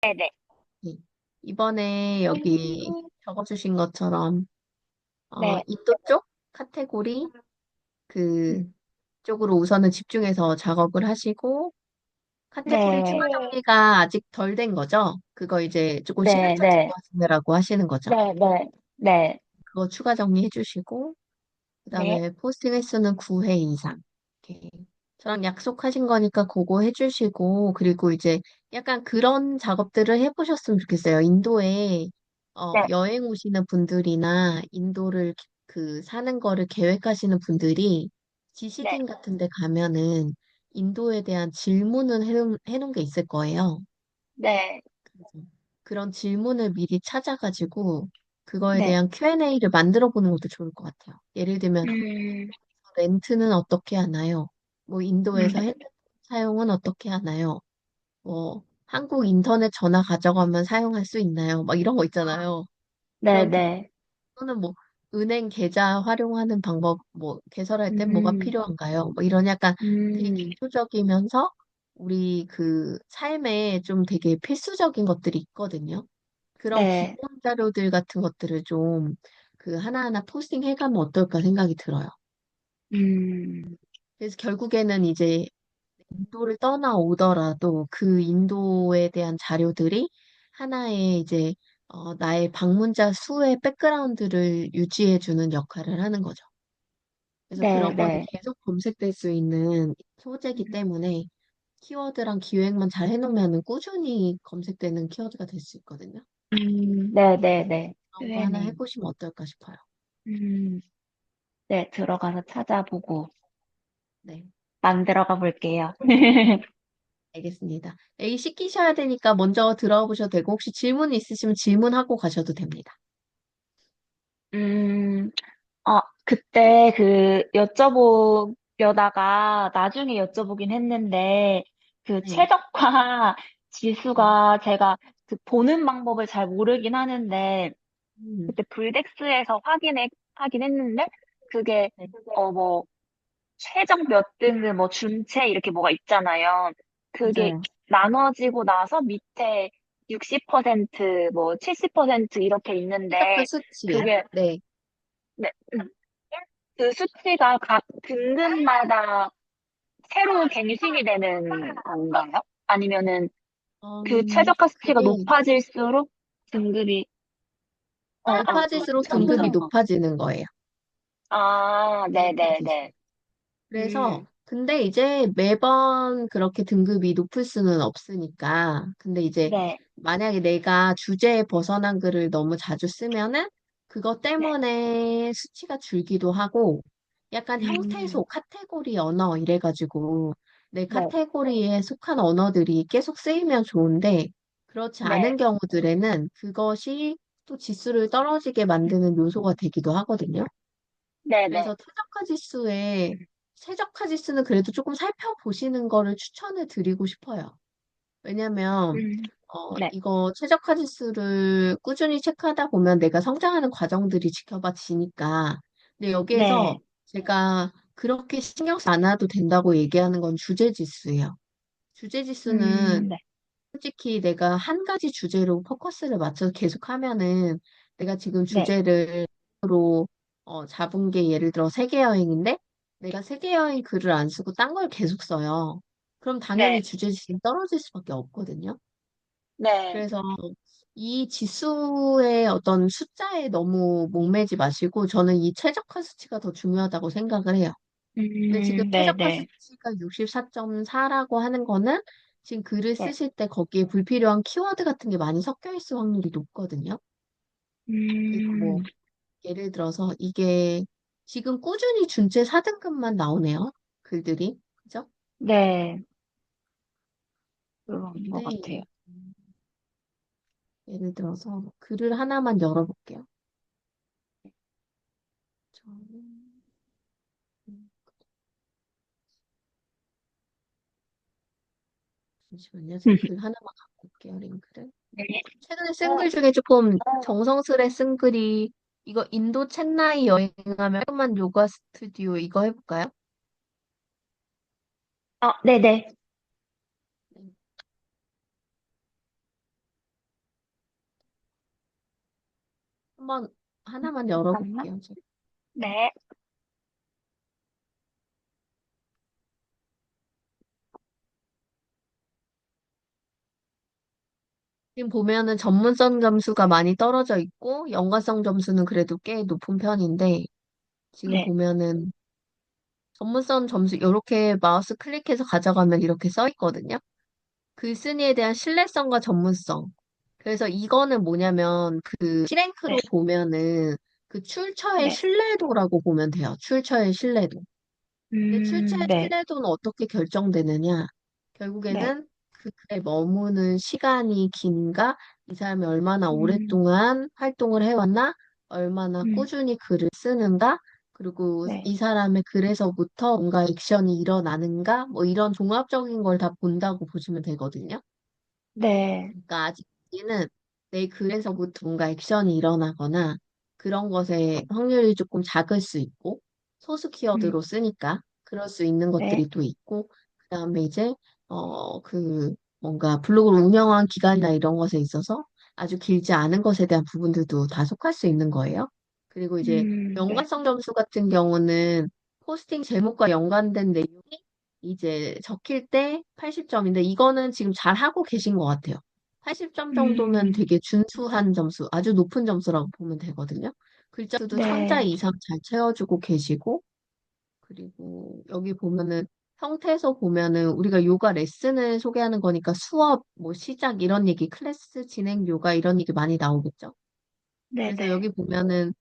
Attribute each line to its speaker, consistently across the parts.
Speaker 1: 네네.
Speaker 2: 네. 이번에 여기 적어주신 것처럼
Speaker 1: 네.
Speaker 2: 인도 쪽 카테고리 그
Speaker 1: 음.
Speaker 2: 쪽으로 우선은 집중해서 작업을 하시고 카테고리
Speaker 1: 네.
Speaker 2: 추가 정리가 아직 덜 된 거죠? 그거 이제 조금
Speaker 1: 네,
Speaker 2: 시간차적으로
Speaker 1: 네.
Speaker 2: 하시느라고 하시는 거죠?
Speaker 1: 네, 네. 네.
Speaker 2: 그거 추가 정리해 주시고
Speaker 1: 네.
Speaker 2: 그다음에 포스팅 횟수는 9회 이상. 이렇게 저랑 약속하신 거니까 그거 해주시고 그리고 이제 약간 그런 작업들을 해보셨으면 좋겠어요. 인도에
Speaker 1: 네.
Speaker 2: 여행 오시는 분들이나 인도를 사는 거를 계획하시는 분들이
Speaker 1: 네.
Speaker 2: 지식인 같은 데 가면은 인도에 대한 질문을 해놓은 게 있을 거예요.
Speaker 1: 네.
Speaker 2: 그래서 그런 질문을 미리 찾아가지고 그거에
Speaker 1: 네.
Speaker 2: 대한 Q&A를 만들어 보는 것도 좋을 것 같아요. 예를 들면
Speaker 1: 음.
Speaker 2: 렌트는 어떻게 하나요? 뭐
Speaker 1: 음.
Speaker 2: 인도에서 핸드폰 사용은 어떻게 하나요? 뭐 한국 인터넷 전화 가져가면 사용할 수 있나요? 막 이런 거 있잖아요.
Speaker 1: 네,
Speaker 2: 그런
Speaker 1: 네.
Speaker 2: 또는 뭐 은행 계좌 활용하는 방법 뭐 개설할 때 뭐가
Speaker 1: 음.
Speaker 2: 필요한가요? 뭐 이런 약간 되게
Speaker 1: 음.
Speaker 2: 기초적이면서 우리 그 삶에 좀 되게 필수적인 것들이 있거든요. 그런
Speaker 1: 네.
Speaker 2: 기본 자료들 같은 것들을 좀 그 하나하나 포스팅 해가면 어떨까 생각이 들어요.
Speaker 1: 음.
Speaker 2: 그래서 결국에는 이제 인도를 떠나오더라도 그 인도에 대한 자료들이 하나의 이제 나의 방문자 수의 백그라운드를 유지해주는 역할을 하는 거죠. 그래서
Speaker 1: 네,
Speaker 2: 그런 거를
Speaker 1: 네.
Speaker 2: 계속 검색될 수 있는 소재이기 때문에 키워드랑 기획만 잘 해놓으면 꾸준히 검색되는 키워드가 될 수 있거든요.
Speaker 1: 네, 네, 네.
Speaker 2: 그런 거 하나
Speaker 1: Q&A.
Speaker 2: 해보시면 어떨까 싶어요.
Speaker 1: 음. 네, 들어가서 찾아보고
Speaker 2: 네,
Speaker 1: 만들어가 볼게요.
Speaker 2: 알겠습니다. A 시키셔야 되니까 먼저 들어가 보셔도 되고 혹시 질문 있으시면 질문하고 가셔도 됩니다.
Speaker 1: 음. 그때 여쭤보려다가 나중에 여쭤보긴 했는데, 그
Speaker 2: 네.
Speaker 1: 최적화
Speaker 2: 네.
Speaker 1: 지수가 제가 그 보는 방법을 잘 모르긴 하는데,
Speaker 2: 음,
Speaker 1: 그때 불덱스에서 하긴 했는데, 그게,
Speaker 2: 네,
Speaker 1: 뭐, 최적 몇 등급, 뭐, 준체, 이렇게 뭐가 있잖아요. 그게
Speaker 2: 맞아요.
Speaker 1: 나눠지고 나서 밑에 60%, 뭐, 70% 이렇게
Speaker 2: 최적화
Speaker 1: 있는데,
Speaker 2: 수치.
Speaker 1: 그게,
Speaker 2: 네.
Speaker 1: 네, 그 수치가 각 등급마다 새로 갱신이 되는 건가요? 아니면은 그 최저가 수치가
Speaker 2: 그게
Speaker 1: 높아질수록 등급이
Speaker 2: 높아질수록 등급이
Speaker 1: 잠깐만.
Speaker 2: 높아지는 거예요. 높아질수록.
Speaker 1: 네네네.
Speaker 2: 그래서, 근데 이제 매번 그렇게 등급이 높을 수는 없으니까. 근데 이제
Speaker 1: 네,
Speaker 2: 만약에 내가 주제에 벗어난 글을 너무 자주 쓰면은 그것
Speaker 1: 네.
Speaker 2: 때문에 수치가 줄기도 하고 약간
Speaker 1: 음,
Speaker 2: 형태소, 카테고리 언어 이래가지고 내
Speaker 1: 네,
Speaker 2: 카테고리에 속한 언어들이 계속 쓰이면 좋은데 그렇지
Speaker 1: 네,
Speaker 2: 않은 경우들에는 그것이 또 지수를 떨어지게 만드는 요소가 되기도 하거든요.
Speaker 1: 네네.
Speaker 2: 그래서 최적화 지수는 그래도 조금 살펴보시는 거를 추천을 드리고 싶어요. 왜냐면,
Speaker 1: 음, 네,
Speaker 2: 이거 최적화 지수를 꾸준히 체크하다 보면 내가 성장하는 과정들이 지켜봐지니까. 근데 여기에서
Speaker 1: 네.
Speaker 2: 제가 그렇게 신경 쓰지 않아도 된다고 얘기하는 건 주제 지수예요. 주제 지수는
Speaker 1: 네,
Speaker 2: 솔직히 내가 한 가지 주제로 포커스를 맞춰서 계속 하면은 내가 지금
Speaker 1: 네,
Speaker 2: 주제를 잡은 게 예를 들어 세계 여행인데 내가 세계 여행 글을 안 쓰고 딴 걸 계속 써요. 그럼 당연히
Speaker 1: 네,
Speaker 2: 주제 지수는 떨어질 수밖에 없거든요.
Speaker 1: 네.
Speaker 2: 그래서 이 지수의 어떤 숫자에 너무 목매지 마시고 저는 이 최적화 수치가 더 중요하다고 생각을 해요. 근데 지금 최적화
Speaker 1: 네네.
Speaker 2: 수치가 64.4라고 하는 거는 지금 글을
Speaker 1: 네.
Speaker 2: 쓰실 때 거기에 불필요한 키워드 같은 게 많이 섞여 있을 확률이 높거든요. 그래서 뭐
Speaker 1: 음,
Speaker 2: 예를 들어서 이게 지금 꾸준히 준체 4등급만 나오네요. 글들이. 그죠?
Speaker 1: 네. 그런 것 같아요.
Speaker 2: 근데 예를 들어서 글을 하나만 열어볼게요. 저는 잠시만요. 제가 글 하나만 갖고 올게요. 링크를.
Speaker 1: 네.
Speaker 2: 최근에 쓴 글 중에 조금 정성스레 쓴 글이 이거 인도 챈나이 여행하면 조금만 요가 스튜디오 이거 해볼까요?
Speaker 1: 네네.
Speaker 2: 네. 한번 하나만
Speaker 1: 잠깐만.
Speaker 2: 열어볼게요. 지금.
Speaker 1: 네,
Speaker 2: 지금 보면은 전문성 점수가 많이 떨어져 있고 연관성 점수는 그래도 꽤 높은 편인데 지금
Speaker 1: 네,
Speaker 2: 보면은 전문성 점수 이렇게 마우스 클릭해서 가져가면 이렇게 써 있거든요. 글쓴이에 대한 신뢰성과 전문성. 그래서 이거는 뭐냐면 그
Speaker 1: 네,
Speaker 2: C랭크로 보면은 그 출처의
Speaker 1: 네.
Speaker 2: 신뢰도라고 보면 돼요. 출처의 신뢰도. 근데 출처의
Speaker 1: 네,
Speaker 2: 신뢰도는 어떻게 결정되느냐?
Speaker 1: 네.
Speaker 2: 결국에는 그 글에 머무는 시간이 긴가? 이 사람이 얼마나
Speaker 1: 음,
Speaker 2: 오랫동안 활동을 해왔나? 얼마나
Speaker 1: 음,
Speaker 2: 꾸준히 글을 쓰는가? 그리고
Speaker 1: 네,
Speaker 2: 이 사람의 글에서부터 뭔가 액션이 일어나는가? 뭐 이런 종합적인 걸 다 본다고 보시면 되거든요.
Speaker 1: 네,
Speaker 2: 그러니까 아직까지는 내 글에서부터 뭔가 액션이 일어나거나 그런 것의 확률이 조금 작을 수 있고 소수
Speaker 1: 음,
Speaker 2: 키워드로 쓰니까 그럴 수 있는
Speaker 1: 네,
Speaker 2: 것들이 또 있고 그다음에 이제 그 뭔가 블로그를 운영한 기간이나 이런 것에 있어서 아주 길지 않은 것에 대한 부분들도 다 속할 수 있는 거예요. 그리고 이제
Speaker 1: 네,
Speaker 2: 연관성 점수 같은 경우는 포스팅 제목과 연관된 내용이 이제 적힐 때 80점인데 이거는 지금 잘 하고 계신 것 같아요. 80점 정도면
Speaker 1: 음,
Speaker 2: 되게 준수한 점수, 아주 높은 점수라고 보면 되거든요. 글자 수도 1000자
Speaker 1: 네,
Speaker 2: 이상 잘 채워주고 계시고, 그리고 여기 보면은 형태에서 보면은 우리가 요가 레슨을 소개하는 거니까 수업, 뭐 시작 이런 얘기, 클래스 진행 요가 이런 얘기 많이 나오겠죠.
Speaker 1: 네,
Speaker 2: 그래서
Speaker 1: 네.
Speaker 2: 여기 보면은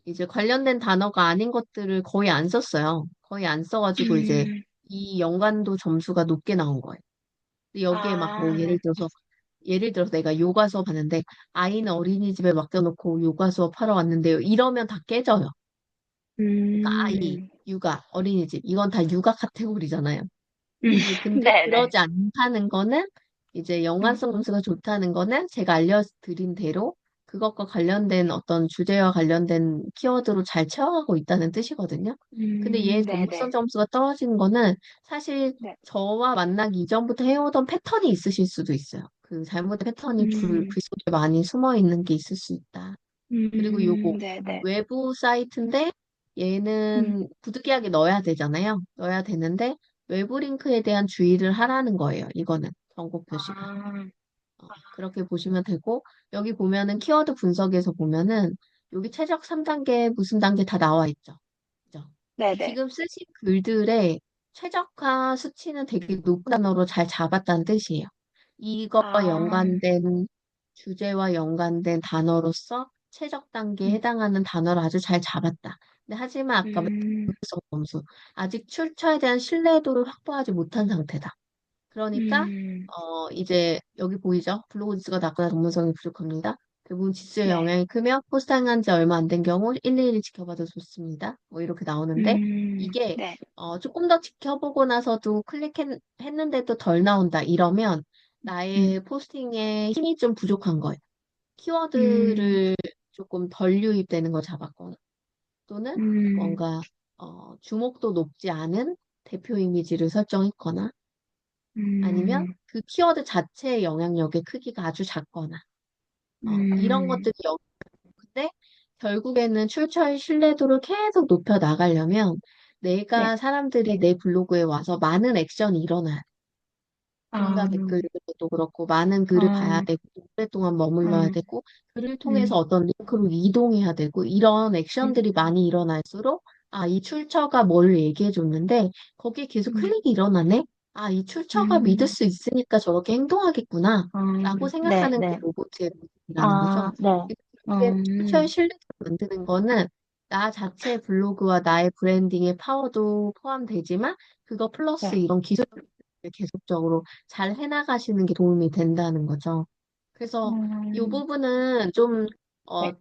Speaker 2: 이제 관련된 단어가 아닌 것들을 거의 안 썼어요. 거의 안 써가지고 이제
Speaker 1: 음,
Speaker 2: 이 연관도 점수가 높게 나온 거예요. 근데 여기에 막 뭐
Speaker 1: 아,
Speaker 2: 예를 들어서 내가 요가 수업 하는데 아이는 어린이집에 맡겨놓고 요가 수업 하러 왔는데요. 이러면 다 깨져요. 그러니까 아이,
Speaker 1: 음,
Speaker 2: 육아, 어린이집 이건 다 육아 카테고리잖아요.
Speaker 1: 음,
Speaker 2: 근데
Speaker 1: 네, 네.
Speaker 2: 그러지 않다는 거는 이제
Speaker 1: 음,
Speaker 2: 연관성 점수가 좋다는 거는 제가 알려드린 대로 그것과 관련된 어떤 주제와 관련된 키워드로 잘 채워가고 있다는 뜻이거든요. 근데 얘
Speaker 1: 네,
Speaker 2: 전문성
Speaker 1: 네,
Speaker 2: 점수가 떨어지는 거는 사실
Speaker 1: 네.
Speaker 2: 저와 만나기 이전부터 해오던 패턴이 있으실 수도 있어요. 그 잘못된 패턴이
Speaker 1: 음,
Speaker 2: 글 속에 많이 숨어 있는 게 있을 수 있다. 그리고 요거
Speaker 1: 네, 네.
Speaker 2: 외부 사이트인데
Speaker 1: 음,
Speaker 2: 얘는 부득이하게 넣어야 되잖아요. 넣어야 되는데 외부 링크에 대한 주의를 하라는 거예요. 이거는 전국 표시가.
Speaker 1: 아,
Speaker 2: 그렇게 보시면 되고 여기 보면은 키워드 분석에서 보면은 여기 최적 3단계 무슨 단계 다 나와 있죠. 그죠?
Speaker 1: 네, 네.
Speaker 2: 지금 쓰신 글들의 최적화 수치는 되게 높은 단어로 잘 잡았다는 뜻이에요. 이거와
Speaker 1: 아,
Speaker 2: 연관된 주제와 연관된 단어로서 최적 단계에
Speaker 1: 음,
Speaker 2: 해당하는 단어를 아주 잘 잡았다. 근데 하지만 아까
Speaker 1: 음,
Speaker 2: 말했던 점수 아직 출처에 대한 신뢰도를 확보하지 못한 상태다. 그러니까
Speaker 1: 음,
Speaker 2: 이제 여기 보이죠? 블로그 지수가 낮거나 전문성이 부족합니다. 대부분 지수의
Speaker 1: 네,
Speaker 2: 영향이 크며 포스팅한 지 얼마 안 된 경우 일일이 지켜봐도 좋습니다. 뭐 이렇게 나오는데 이게
Speaker 1: 네,
Speaker 2: 조금 더 지켜보고 나서도 클릭했는데도 덜 나온다 이러면
Speaker 1: 음,
Speaker 2: 나의 포스팅에 힘이 좀 부족한 거예요.
Speaker 1: 음,
Speaker 2: 키워드를 조금 덜 유입되는 걸 잡았거나 또는
Speaker 1: 음,
Speaker 2: 뭔가 주목도 높지 않은 대표 이미지를 설정했거나 아니면
Speaker 1: 음,
Speaker 2: 그 키워드 자체의 영향력의 크기가 아주 작거나 이런
Speaker 1: 음,
Speaker 2: 것들이 근데 결국에는 출처의 신뢰도를 계속 높여 나가려면
Speaker 1: 네,
Speaker 2: 내가 사람들이 내 블로그에 와서 많은 액션이 일어나야 돼.
Speaker 1: 아,
Speaker 2: 글과 댓글도 그렇고 많은 글을 봐야
Speaker 1: 아,
Speaker 2: 되고 오랫동안 머물러야
Speaker 1: 아,
Speaker 2: 되고 글을 통해서
Speaker 1: 음,
Speaker 2: 어떤 링크로 이동해야 되고 이런
Speaker 1: 음,
Speaker 2: 액션들이 많이 일어날수록 이 출처가 뭘 얘기해 줬는데 거기에 계속
Speaker 1: 음,
Speaker 2: 클릭이 일어나네? 이 출처가 믿을
Speaker 1: 음,
Speaker 2: 수 있으니까 저렇게 행동하겠구나 라고
Speaker 1: 네,
Speaker 2: 생각하는 게
Speaker 1: 네,
Speaker 2: 로봇의 모습이라는 거죠.
Speaker 1: 아, 네,
Speaker 2: 그게 출처의 신뢰를 만드는 거는 나 자체 블로그와 나의 브랜딩의 파워도 포함되지만 그거 플러스
Speaker 1: 네,
Speaker 2: 이런 기술 계속적으로 잘 해나가시는 게 도움이 된다는 거죠. 그래서 이
Speaker 1: 음,
Speaker 2: 부분은 좀,
Speaker 1: 네,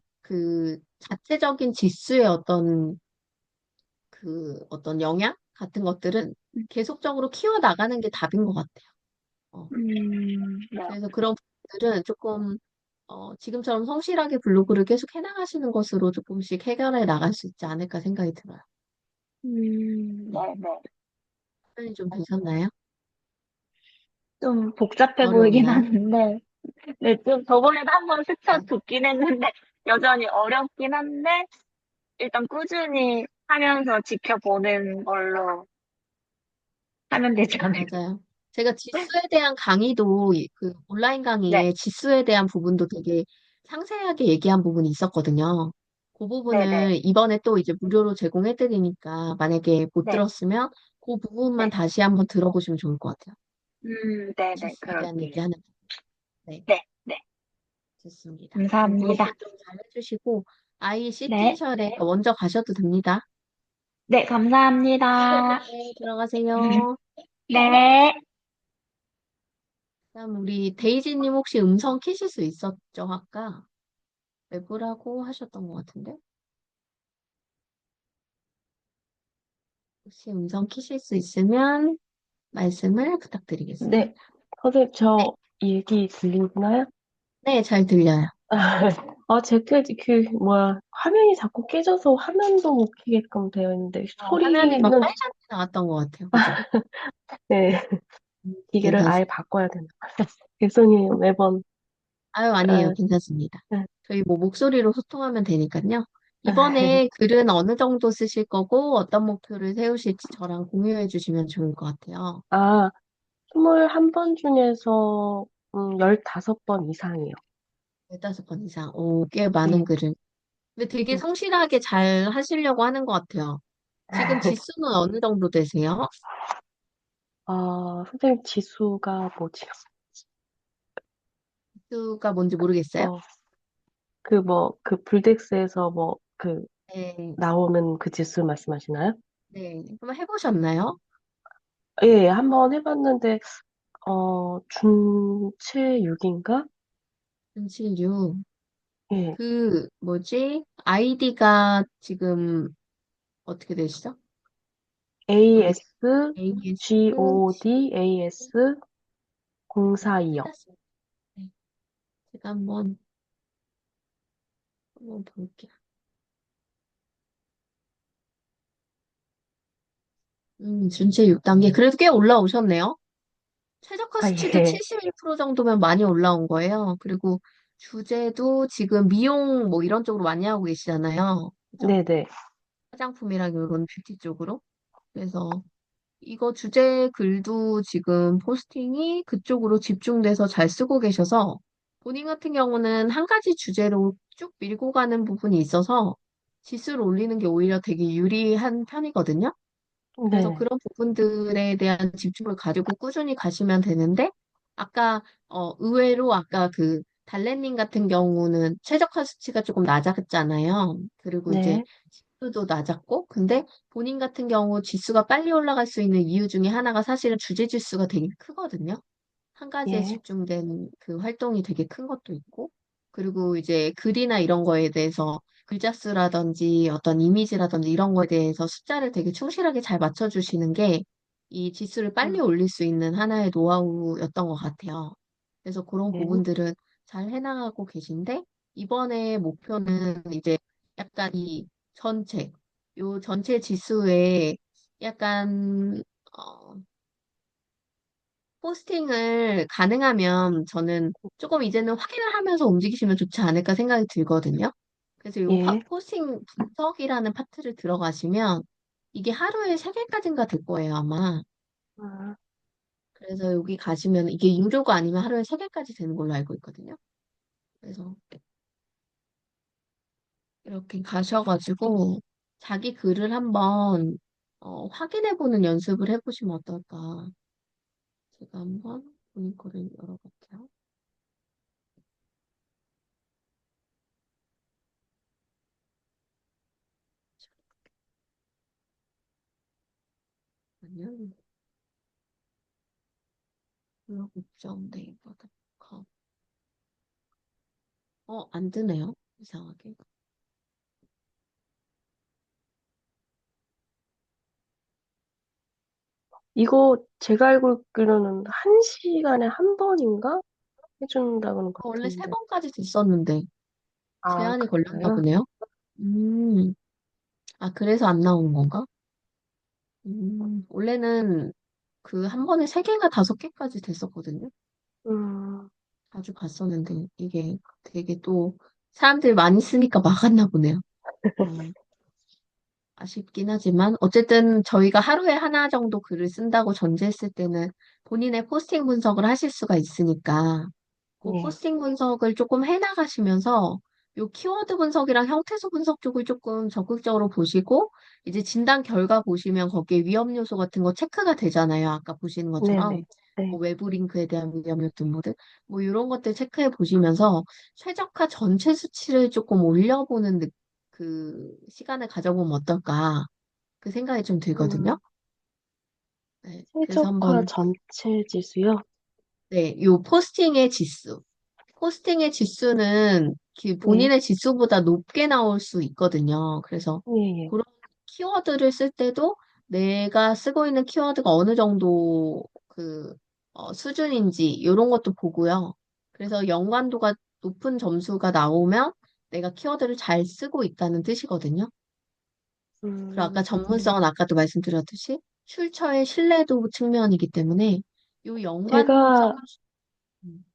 Speaker 2: 자체적인 지수의 어떤 영향 같은 것들은 계속적으로 키워나가는 게 답인 것 같아요. 어,
Speaker 1: 네,
Speaker 2: 그래서 그런 부분들은 조금, 지금처럼 성실하게 블로그를 계속 해나가시는 것으로 조금씩 해결해 나갈 수 있지 않을까 생각이 들어요.
Speaker 1: 네, 네.
Speaker 2: 답변이 좀 되셨나요?
Speaker 1: 좀 복잡해 보이긴
Speaker 2: 어려웠나요?
Speaker 1: 하는데, 네, 좀 저번에도 한번 스쳐
Speaker 2: 네.
Speaker 1: 듣긴 했는데, 여전히 어렵긴 한데, 일단 꾸준히 하면서 지켜보는 걸로 하면 되지 않을까.
Speaker 2: 맞아요. 제가 지수에 대한 강의도 그 온라인
Speaker 1: 네,
Speaker 2: 강의에 지수에 대한 부분도 되게 상세하게 얘기한 부분이 있었거든요. 그
Speaker 1: 네네,
Speaker 2: 부분을 이번에 또 이제 무료로 제공해드리니까 만약에 못
Speaker 1: 네,
Speaker 2: 들었으면 그 부분만
Speaker 1: 네.
Speaker 2: 다시 한번 들어보시면 좋을 것 같아요.
Speaker 1: 네네,
Speaker 2: 지수에 대한
Speaker 1: 그럴게요.
Speaker 2: 얘기하는. 네,
Speaker 1: 네, 네.
Speaker 2: 좋습니다. 그럼 그렇게
Speaker 1: 감사합니다.
Speaker 2: 좀 잘해주시고 아이
Speaker 1: 네,
Speaker 2: 시티셜에 먼저 가셔도 됩니다.
Speaker 1: 네, 감사합니다.
Speaker 2: 네, 들어가세요.
Speaker 1: 네.
Speaker 2: 그다음 우리 데이지님 혹시 음성 키실 수 있었죠, 아까? 외부라고 하셨던 것 같은데? 혹시 음성 키실 수 있으면 말씀을
Speaker 3: 네,
Speaker 2: 부탁드리겠습니다.
Speaker 3: 선생님,
Speaker 2: 네,
Speaker 3: 저 얘기 들리나요?
Speaker 2: 네, 잘 들려요.
Speaker 3: 화면이 자꾸 깨져서 화면도 못 켜게끔 되어 있는데,
Speaker 2: 화면이 막
Speaker 3: 소리는,
Speaker 2: 빨갛게 나왔던 것 같아요. 그죠?
Speaker 3: 네, 기계를 아예
Speaker 2: 괜찮습니다.
Speaker 3: 바꿔야 되나. 개성이 매번,
Speaker 2: 아유, 아니에요.
Speaker 3: 아,
Speaker 2: 괜찮습니다.
Speaker 3: 네.
Speaker 2: 저희 뭐 목소리로 소통하면 되니까요. 이번에 글은 어느 정도 쓰실 거고 어떤 목표를 세우실지 저랑 공유해 주시면 좋을 것 같아요.
Speaker 3: 아, 21번 중에서, 15번 이상이요.
Speaker 2: 15번 이상. 오, 꽤 많은
Speaker 3: 네.
Speaker 2: 글을. 근데 되게
Speaker 3: 음.
Speaker 2: 성실하게 잘 하시려고 하는 것 같아요. 지금 지수는 어느 정도 되세요?
Speaker 3: 선생님 지수가 뭐지?
Speaker 2: 지수가 뭔지 모르겠어요?
Speaker 3: 어, 불덱스에서
Speaker 2: 네,
Speaker 3: 나오는 그 지수 말씀하시나요?
Speaker 2: 네. 한번 해보셨나요?
Speaker 3: 예, 한번 해봤는데, 준체 6인가?
Speaker 2: 76.
Speaker 3: 예,
Speaker 2: 그, 뭐지? 아이디가 지금 어떻게 되시죠? 아이디 AS,
Speaker 3: ASGODAS 042요.
Speaker 2: 찾았어요. 네. 제가 한번 볼게요. 준체 6단계. 그래도 꽤 올라오셨네요. 최저가
Speaker 3: 아,
Speaker 2: 수치도
Speaker 3: 예.
Speaker 2: 71% 정도면 많이 올라온 거예요. 그리고 주제도 지금 미용 뭐 이런 쪽으로 많이 하고 계시잖아요. 그죠?
Speaker 3: 네네.
Speaker 2: 화장품이랑 이런 뷰티 쪽으로. 그래서 이거 주제 글도 지금 포스팅이 그쪽으로 집중돼서 잘 쓰고 계셔서 본인 같은 경우는 한 가지 주제로 쭉 밀고 가는 부분이 있어서 지수를 올리는 게 오히려 되게 유리한 편이거든요. 그래서
Speaker 3: 네네.
Speaker 2: 그런 부분들에 대한 집중을 가지고 꾸준히 가시면 되는데, 아까, 의외로 아까 그 달래님 같은 경우는 최적화 수치가 조금 낮았잖아요. 그리고 이제
Speaker 3: 네.
Speaker 2: 지수도 낮았고, 근데 본인 같은 경우 지수가 빨리 올라갈 수 있는 이유 중에 하나가 사실은 주제 지수가 되게 크거든요. 한 가지에
Speaker 3: 예.
Speaker 2: 집중된 그 활동이 되게 큰 것도 있고, 그리고 이제 글이나 이런 거에 대해서 글자 수라든지 어떤 이미지라든지 이런 거에 대해서 숫자를 되게 충실하게 잘 맞춰주시는 게 이 지수를 빨리
Speaker 3: 음,
Speaker 2: 올릴 수 있는 하나의 노하우였던 것 같아요. 그래서 그런
Speaker 3: 예.
Speaker 2: 부분들은 잘 해나가고 계신데, 이번에 목표는 이제 약간 이 전체, 요 전체 지수에 약간, 어, 포스팅을 가능하면 저는 조금 이제는 확인을 하면서 움직이시면 좋지 않을까 생각이 들거든요. 그래서 요
Speaker 3: 예.
Speaker 2: 포스팅 분석이라는 파트를 들어가시면 이게 하루에 3개까지인가 될 거예요, 아마.
Speaker 3: 아,
Speaker 2: 그래서 여기 가시면 이게 유료가 아니면 하루에 3개까지 되는 걸로 알고 있거든요. 그래서 이렇게 가셔가지고 자기 글을 한번 확인해보는 연습을 해보시면 어떨까. 제가 한번 본인 거를 열어볼게요. 잠깐만요. 블로그 점 네이버.com. 안 뜨네요. 이상하게.
Speaker 3: 이거 제가 알고 있기로는 1시간에 한 번인가? 해준다는 것
Speaker 2: 원래 세
Speaker 3: 같은데.
Speaker 2: 번까지 됐었는데,
Speaker 3: 아,
Speaker 2: 제한이 걸렸나
Speaker 3: 그래요?
Speaker 2: 보네요. 음, 그래서 안 나온 건가? 원래는 그 한 번에 3개가 5개까지 됐었거든요.
Speaker 3: 음,
Speaker 2: 자주 봤었는데, 이게 되게 또 사람들이 많이 쓰니까 막았나 보네요. 어, 아쉽긴 하지만 어쨌든 저희가 하루에 하나 정도 글을 쓴다고 전제했을 때는 본인의 포스팅 분석을 하실 수가 있으니까 그
Speaker 3: 예,
Speaker 2: 포스팅 분석을 조금 해나가시면서 요 키워드 분석이랑 형태소 분석 쪽을 조금 적극적으로 보시고 이제 진단 결과 보시면 거기에 위험 요소 같은 거 체크가 되잖아요. 아까 보시는 것처럼
Speaker 3: 네네, 네.
Speaker 2: 뭐 외부 링크에 대한 위험 요소 등등 뭐 이런 것들 체크해 보시면서 최적화 전체 수치를 조금 올려보는 그 시간을 가져보면 어떨까 그 생각이 좀 들거든요.
Speaker 3: 음,
Speaker 2: 네, 그래서
Speaker 3: 최적화
Speaker 2: 한번
Speaker 3: 전체 지수요?
Speaker 2: 네, 요 포스팅의 지수. 포스팅의 지수는
Speaker 3: 네,
Speaker 2: 본인의 지수보다 높게 나올 수 있거든요. 그래서
Speaker 3: 예, 예.
Speaker 2: 그런 키워드를 쓸 때도 내가 쓰고 있는 키워드가 어느 정도 수준인지 이런 것도 보고요. 그래서 연관도가 높은 점수가 나오면 내가 키워드를 잘 쓰고 있다는 뜻이거든요. 그리고 아까
Speaker 3: 음,
Speaker 2: 전문성은 아까도 말씀드렸듯이 출처의 신뢰도 측면이기 때문에 이 연관성을
Speaker 3: 제가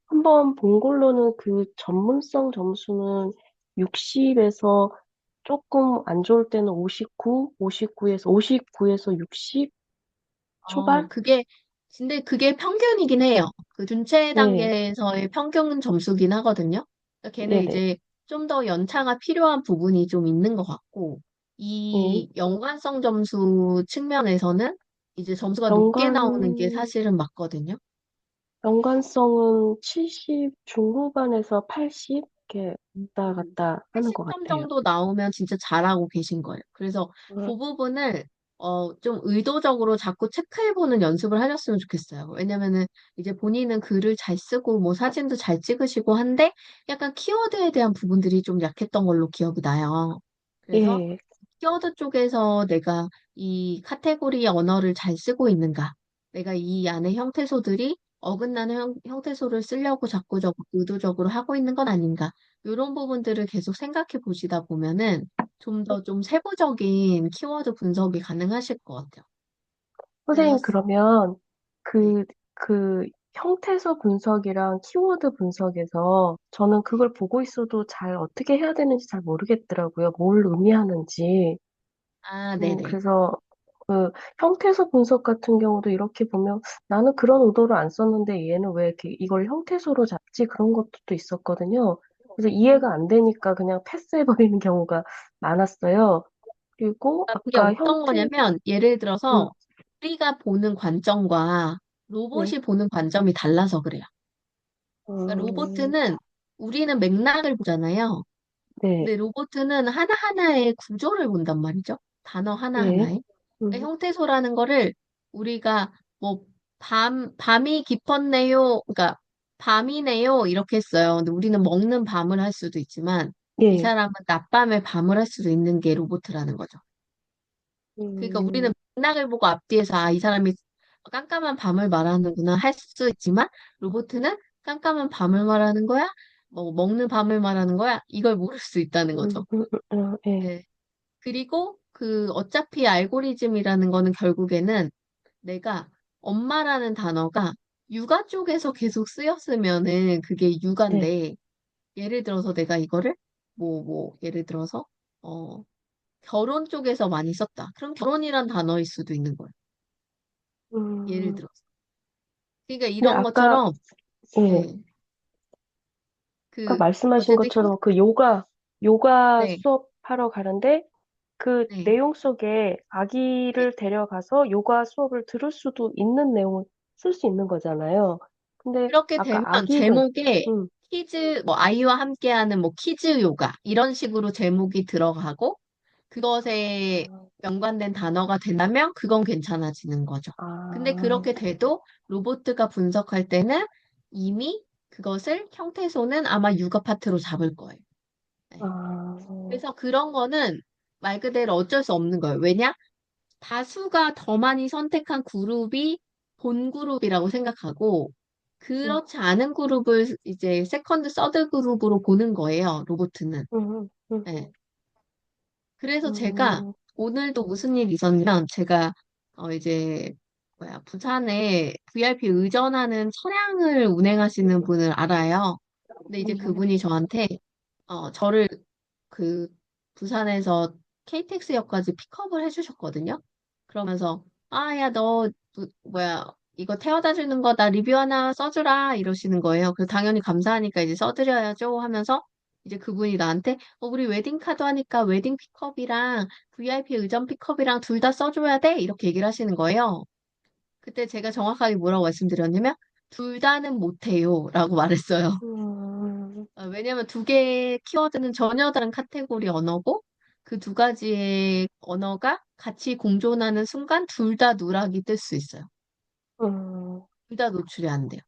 Speaker 3: 한번 본 걸로는 그 전문성 점수는 60에서 조금 안 좋을 때는 59, 59에서 60 초반?
Speaker 2: 근데 그게 평균이긴 해요. 그 준체
Speaker 3: 네,
Speaker 2: 단계에서의 평균 점수긴 하거든요. 그러니까 걔는
Speaker 3: 네네,
Speaker 2: 이제 좀 더 연차가 필요한 부분이 좀 있는 것 같고,
Speaker 3: 예.
Speaker 2: 이 연관성 점수 측면에서는 이제 점수가 높게
Speaker 3: 연관,
Speaker 2: 나오는 게 사실은 맞거든요.
Speaker 3: 연관성은 70 중후반에서 80 이렇게 왔다 갔다 하는 것
Speaker 2: 80점
Speaker 3: 같아요.
Speaker 2: 정도 나오면 진짜 잘하고 계신 거예요. 그래서
Speaker 3: 어,
Speaker 2: 그 부분을 좀 의도적으로 자꾸 체크해보는 연습을 하셨으면 좋겠어요. 왜냐면은 이제 본인은 글을 잘 쓰고 뭐 사진도 잘 찍으시고 한데 약간 키워드에 대한 부분들이 좀 약했던 걸로 기억이 나요. 그래서
Speaker 3: 예,
Speaker 2: 키워드 쪽에서 내가 이 카테고리 언어를 잘 쓰고 있는가? 내가 이 안에 형태소들이 어긋나는 형태소를 쓰려고 자꾸 의도적으로 하고 있는 건 아닌가? 이런 부분들을 계속 생각해 보시다 보면은 좀 세부적인 키워드 분석이 가능하실 것 같아요.
Speaker 3: 선생님,
Speaker 2: 그래서
Speaker 3: 그러면
Speaker 2: 네.
Speaker 3: 그 형태소 분석이랑 키워드 분석에서 저는 그걸 보고 있어도 잘 어떻게 해야 되는지 잘 모르겠더라고요. 뭘 의미하는지.
Speaker 2: 아, 네네.
Speaker 3: 그래서 그 형태소 분석 같은 경우도 이렇게 보면 나는 그런 의도로 안 썼는데 얘는 왜 이렇게 이걸 형태소로 잡지? 그런 것도 또 있었거든요. 그래서 이해가 안 되니까 그냥 패스해버리는 경우가 많았어요. 그리고
Speaker 2: 그러니까 그게
Speaker 3: 아까
Speaker 2: 어떤 거냐면 예를
Speaker 3: 음,
Speaker 2: 들어서 우리가 보는 관점과
Speaker 3: 네,
Speaker 2: 로봇이 보는 관점이 달라서 그래요. 그러니까
Speaker 3: 음,
Speaker 2: 로봇은 우리는 맥락을 보잖아요.
Speaker 3: 네,
Speaker 2: 근데 로봇은 하나하나의 구조를 본단 말이죠. 단어
Speaker 3: 네,
Speaker 2: 하나하나에.
Speaker 3: 음,
Speaker 2: 형태소라는 거를 우리가 뭐 밤이 깊었네요. 그러니까 밤이네요. 이렇게 했어요. 근데 우리는 먹는 밤을 할 수도 있지만 이
Speaker 3: 예,
Speaker 2: 사람은 낮밤에 밤을 할 수도 있는 게 로봇이라는 거죠. 그러니까 우리는
Speaker 3: 음,
Speaker 2: 맥락을 보고 앞뒤에서 이 사람이 깜깜한 밤을 말하는구나 할 수 있지만 로봇은 깜깜한 밤을 말하는 거야? 뭐 먹는 밤을 말하는 거야? 이걸 모를 수 있다는 거죠.
Speaker 3: 예,
Speaker 2: 네. 그리고 어차피 알고리즘이라는 거는 결국에는 내가 엄마라는 단어가 육아 쪽에서 계속 쓰였으면은 그게
Speaker 3: 네,
Speaker 2: 육아인데 예를 들어서 내가 이거를 예를 들어서 어 결혼 쪽에서 많이 썼다. 그럼 결혼이란 단어일 수도 있는 거예요. 예를
Speaker 3: 음,
Speaker 2: 들어서. 그러니까
Speaker 3: 근데
Speaker 2: 이런 것처럼
Speaker 3: 예,
Speaker 2: 네.
Speaker 3: 아까
Speaker 2: 그
Speaker 3: 말씀하신
Speaker 2: 어쨌든
Speaker 3: 것처럼 그 요가
Speaker 2: 네.
Speaker 3: 수업하러 가는데 그
Speaker 2: 네.
Speaker 3: 내용 속에
Speaker 2: 네.
Speaker 3: 아기를 데려가서 요가 수업을 들을 수도 있는 내용을 쓸 수 있는 거잖아요. 근데
Speaker 2: 그렇게
Speaker 3: 아까
Speaker 2: 되면
Speaker 3: 아기가,
Speaker 2: 제목에
Speaker 3: 음,
Speaker 2: 아이와 함께하는 키즈 요가 이런 식으로 제목이 들어가고 그것에 연관된 단어가 된다면 그건 괜찮아지는 거죠. 근데
Speaker 3: 아,
Speaker 2: 그렇게 돼도 로보트가 분석할 때는 이미 그것을 형태소는 아마 육아 파트로 잡을 거예요. 네.
Speaker 3: 아,
Speaker 2: 그래서 그런 거는 말 그대로 어쩔 수 없는 거예요. 왜냐? 다수가 더 많이 선택한 그룹이 본 그룹이라고 생각하고
Speaker 3: 음,
Speaker 2: 그렇지 않은 그룹을 이제 세컨드, 서드 그룹으로 보는 거예요. 로보트는. 네. 그래서 제가
Speaker 3: 음,
Speaker 2: 오늘도 무슨 일이 있었냐면 제가 이제 부산에 VIP 의전하는 차량을 운행하시는 분을 알아요. 근데 이제
Speaker 3: 음,
Speaker 2: 그분이 저한테 저를 그 부산에서 KTX역까지 픽업을 해주셨거든요. 그러면서 야, 너 뭐야 이거 태워다 주는 거 나 리뷰 하나 써주라 이러시는 거예요. 그래서 당연히 감사하니까 이제 써드려야죠 하면서 이제 그분이 나한테 우리 웨딩카드 하니까 웨딩 픽업이랑 VIP 의전 픽업이랑 둘 다 써줘야 돼 이렇게 얘기를 하시는 거예요. 그때 제가 정확하게 뭐라고 말씀드렸냐면 둘 다는 못해요 라고 말했어요.
Speaker 3: 음,
Speaker 2: 왜냐면 두 개의 키워드는 전혀 다른 카테고리 언어고 그 두 가지의 언어가 같이 공존하는 순간 둘 다 누락이 뜰 수 있어요.
Speaker 3: 음,
Speaker 2: 둘 다 노출이 안 돼요.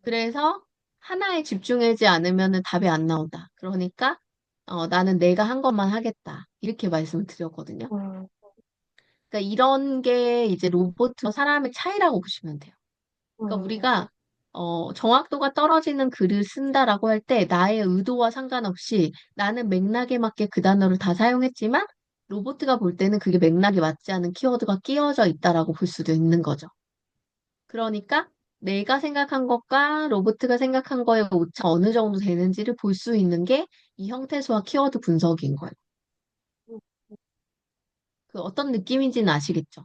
Speaker 2: 그래서 하나에 집중하지 않으면 답이 안 나온다. 그러니까 나는 내가 한 것만 하겠다. 이렇게 말씀을 드렸거든요.
Speaker 3: 음,
Speaker 2: 그러니까 이런 게 이제 로봇과 사람의 차이라고 보시면 돼요. 그러니까
Speaker 3: 음,
Speaker 2: 우리가 정확도가 떨어지는 글을 쓴다라고 할 때 나의 의도와 상관없이 나는 맥락에 맞게 그 단어를 다 사용했지만 로보트가 볼 때는 그게 맥락에 맞지 않은 키워드가 끼워져 있다라고 볼 수도 있는 거죠. 그러니까 내가 생각한 것과 로보트가 생각한 거의 오차 어느 정도 되는지를 볼 수 있는 게 이 형태소와 키워드 분석인 거예요. 그 어떤 느낌인지는 아시겠죠?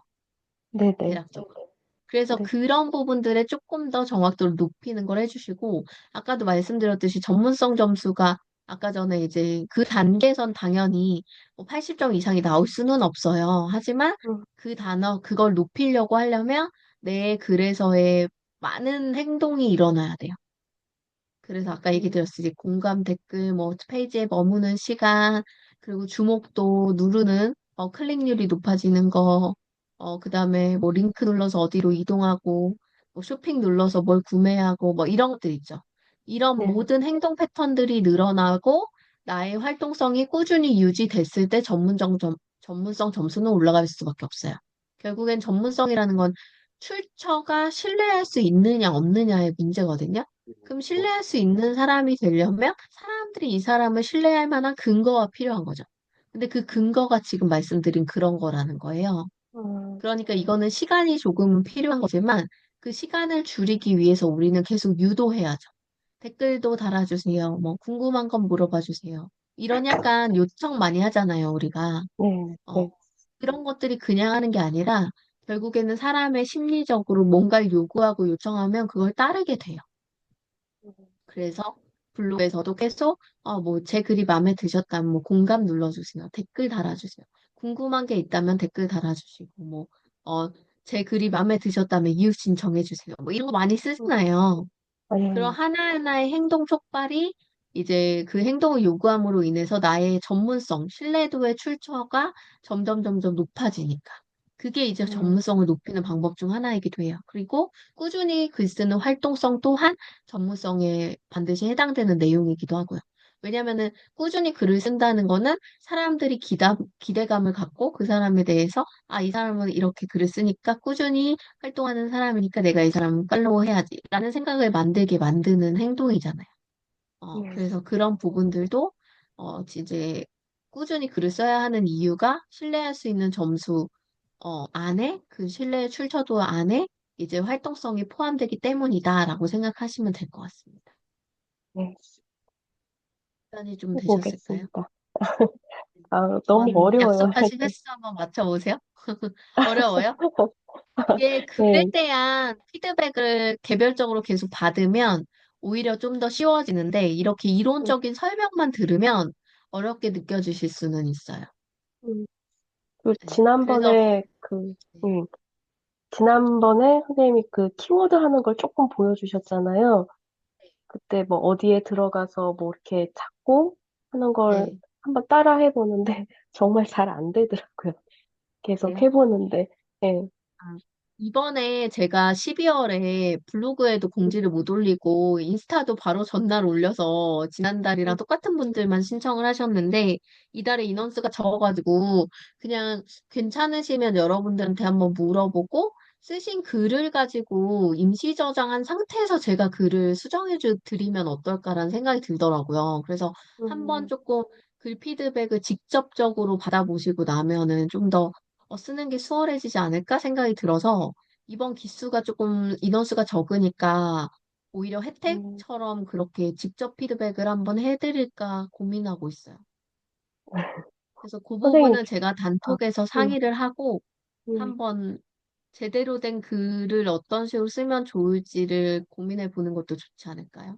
Speaker 3: 네네.
Speaker 2: 대략적으로. 그래서
Speaker 3: 네.
Speaker 2: 그런 부분들에 조금 더 정확도를 높이는 걸 해주시고, 아까도 말씀드렸듯이 전문성 점수가 아까 전에 이제 그 단계선 당연히 뭐 80점 이상이 나올 수는 없어요. 하지만
Speaker 3: 음,
Speaker 2: 그 단어, 그걸 높이려고 하려면 내 글에서의 많은 행동이 일어나야 돼요. 그래서 아까 얘기
Speaker 3: 음,
Speaker 2: 드렸듯이 공감 댓글, 뭐 페이지에 머무는 시간, 그리고 주목도 누르는 클릭률이 높아지는 거, 그다음에 뭐 링크 눌러서 어디로 이동하고, 뭐 쇼핑 눌러서 뭘 구매하고, 뭐 이런 것들 있죠. 이런
Speaker 3: 네.
Speaker 2: 모든 행동 패턴들이 늘어나고 나의 활동성이 꾸준히 유지됐을 때 전문성 점수는 올라갈 수밖에 없어요. 결국엔 전문성이라는 건 출처가 신뢰할 수 있느냐 없느냐의 문제거든요. 그럼 신뢰할 수 있는 사람이 되려면 사람들이 이 사람을 신뢰할 만한 근거가 필요한 거죠. 근데 그 근거가 지금 말씀드린 그런 거라는 거예요.
Speaker 3: 음,
Speaker 2: 그러니까 이거는 시간이 조금은 필요한 거지만 그 시간을 줄이기 위해서 우리는 계속 유도해야죠. 댓글도 달아주세요. 뭐 궁금한 건 물어봐 주세요. 이런 약간 요청 많이 하잖아요, 우리가.
Speaker 3: 네,
Speaker 2: 어,
Speaker 3: 네.
Speaker 2: 그런 것들이 그냥 하는 게 아니라 결국에는 사람의 심리적으로 뭔가를 요구하고 요청하면 그걸 따르게 돼요. 그래서 블로그에서도 계속 뭐 제 글이 마음에 드셨다면 뭐 공감 눌러주세요. 댓글 달아주세요. 궁금한 게 있다면 댓글 달아주시고 뭐 제 글이 마음에 드셨다면 이웃 신청해주세요. 뭐 이런 거 많이
Speaker 3: 음,
Speaker 2: 쓰잖아요. 그런
Speaker 3: 네.
Speaker 2: 하나하나의 행동 촉발이 이제 그 행동을 요구함으로 인해서 나의 전문성, 신뢰도의 출처가 점점 높아지니까. 그게 이제
Speaker 3: 음,
Speaker 2: 전문성을 높이는 방법 중 하나이기도 해요. 그리고 꾸준히 글 쓰는 활동성 또한 전문성에 반드시 해당되는 내용이기도 하고요. 왜냐면은 꾸준히 글을 쓴다는 거는 사람들이 기대감을 갖고 그 사람에 대해서 이 사람은 이렇게 글을 쓰니까 꾸준히 활동하는 사람이니까 내가 이 사람을 팔로우 해야지 라는 생각을 만들게 만드는 행동이잖아요.
Speaker 3: 네.
Speaker 2: 그래서 그런 부분들도 이제 꾸준히 글을 써야 하는 이유가 신뢰할 수 있는 점수 안에 그 신뢰의 출처도 안에 이제 활동성이 포함되기 때문이다라고 생각하시면 될 것 같습니다.
Speaker 3: 네.
Speaker 2: 시간이 좀 되셨을까요?
Speaker 3: 해보겠습니다. 아, 너무
Speaker 2: 이번
Speaker 3: 어려워요, 할
Speaker 2: 약속하신
Speaker 3: 때.
Speaker 2: 횟수 한번 맞춰보세요. 어려워요? 이게 글에
Speaker 3: 네.
Speaker 2: 대한 피드백을 개별적으로 계속 받으면 오히려 좀 더 쉬워지는데 이렇게
Speaker 3: 음,
Speaker 2: 이론적인 설명만 들으면 어렵게 느껴지실 수는 있어요.
Speaker 3: 음. 그,
Speaker 2: 네. 네.
Speaker 3: 지난번에 선생님이 그 키워드 하는 걸 조금 보여주셨잖아요. 그때 뭐 어디에 들어가서 뭐 이렇게 찾고 하는 걸
Speaker 2: 네.
Speaker 3: 한번 따라 해보는데 정말 잘 안 되더라고요. 계속
Speaker 2: 그래요?
Speaker 3: 해보는데. 예.
Speaker 2: 아, 이번에 제가 12월에 블로그에도 공지를 못 올리고 인스타도 바로 전날 올려서 지난달이랑 똑같은 분들만 신청을 하셨는데 이달에 인원수가 적어가지고 그냥 괜찮으시면 여러분들한테 한번 물어보고 쓰신 글을 가지고 임시 저장한 상태에서 제가 글을 수정해 드리면 어떨까라는 생각이 들더라고요. 그래서 한번
Speaker 3: 음,
Speaker 2: 조금 글 피드백을 직접적으로 받아보시고 나면은 좀더 쓰는 게 수월해지지 않을까 생각이 들어서 이번 기수가 조금 인원수가 적으니까 오히려
Speaker 3: 음,
Speaker 2: 혜택처럼 그렇게 직접 피드백을 한번 해드릴까 고민하고 있어요. 그래서 그
Speaker 3: 선생님,
Speaker 2: 부분은 제가
Speaker 3: 아,
Speaker 2: 단톡에서
Speaker 3: 음,
Speaker 2: 상의를 하고
Speaker 3: 음,
Speaker 2: 한번 제대로 된 글을 어떤 식으로 쓰면 좋을지를 고민해 보는 것도 좋지 않을까요?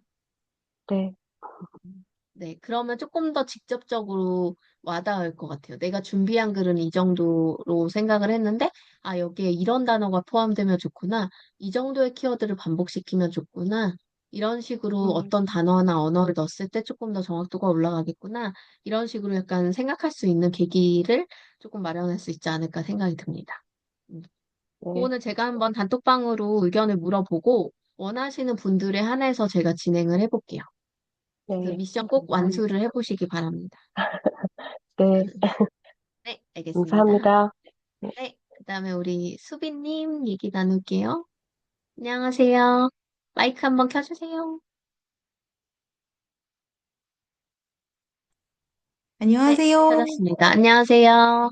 Speaker 3: 네,
Speaker 2: 네, 그러면 조금 더 직접적으로 와닿을 것 같아요. 내가 준비한 글은 이 정도로 생각을 했는데, 아, 여기에 이런 단어가 포함되면 좋구나. 이 정도의 키워드를 반복시키면 좋구나. 이런 식으로
Speaker 3: 음,
Speaker 2: 어떤 단어나 언어를 넣었을 때 조금 더 정확도가 올라가겠구나. 이런 식으로 약간 생각할 수 있는 계기를 조금 마련할 수 있지 않을까 생각이 듭니다. 음.
Speaker 3: 네,
Speaker 2: 그거는 제가 한번 단톡방으로 의견을 물어보고 원하시는 분들에 한해서 제가 진행을 해볼게요. 그래서
Speaker 3: 네,
Speaker 2: 미션 꼭
Speaker 3: 감사합니다.
Speaker 2: 완수를 해보시기 바랍니다.
Speaker 3: 네,
Speaker 2: 네, 알겠습니다.
Speaker 3: 감사합니다. 네.
Speaker 2: 네, 그다음에 우리 수빈님 얘기 나눌게요. 안녕하세요. 마이크 한번 켜주세요. 네,
Speaker 4: 안녕하세요.
Speaker 2: 켜졌습니다. 안녕하세요.